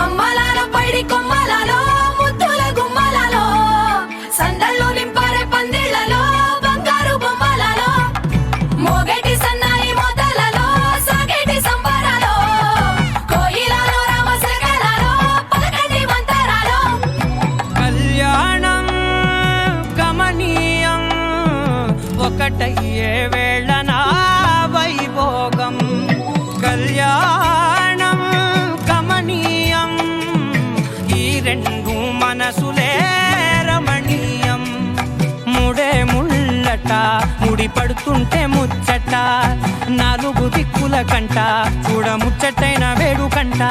అమ్మలాలో పైడి కొమ్మలలో ముద్దుల గుమ్మలలో సందళ్ళు నింపారే పందిళ్లలో బంగారు బొమ్మలలో మోగేటి సన్నాయి మోతలలో సాగేటి సంబరాలో కోయిలలో రామశకలలో పలకండి మంతరాలో కళ్యాణం గమనీయం ఒకటయ్యే వేళ నా వైభోగం కళ్యాణం గమనీయం ఈ రెండు మనసులే రమణీయం ముడే ముళ్ళట ముడి పడుతుంటే ముచ్చట నాలుగు దిక్కుల కంట చూడ ముచ్చటైన వేడుకంట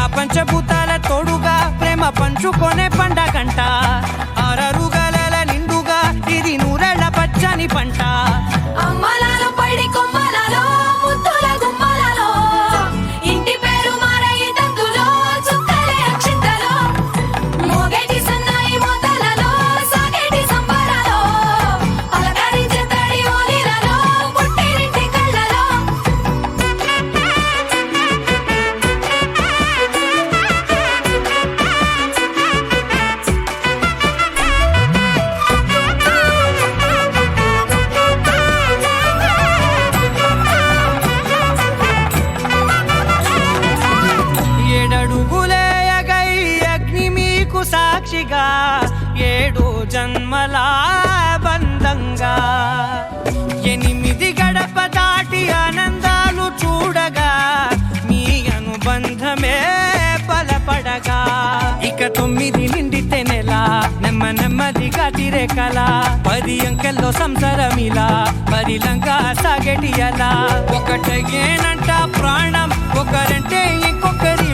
ఆ పంచభూతాల తోడుగా ప్రేమ పంచుకొనే పండగంట ఆరరుగల నిండుగా ఇది నూరెళ్ళ పచ్చని పంట అమ్మలాలో పైడి కొమ్మలలో ముద్దుల గుమ్మలలో ఇంటి పేరు మారయి తందులో చుక్కలే అక్షింతలో మోగేటి సన్నాయి మోతలలో సాగేటి సంబరాలో పలకరించే తడి ఓలిలలో పుట్టినింటి కళ్ళలో ఏడడుగులే ఎగై అగ్ని మీకు సాక్షిగా ఏడు జన్మల బంధంగా ఎనిమిది గడప దాటి ఆనందాలు చూడగా మీ అనుబంధమే బలపడగా ఇక 9 నిండితే నెల నెమ్మదిగా తిరే కల 10 అంకెల్లో సంసారమిలా పరిలంగా సాగటి అలా ఒకటేనంట ప్రాణం ఒకరంటే ఇంకొకరి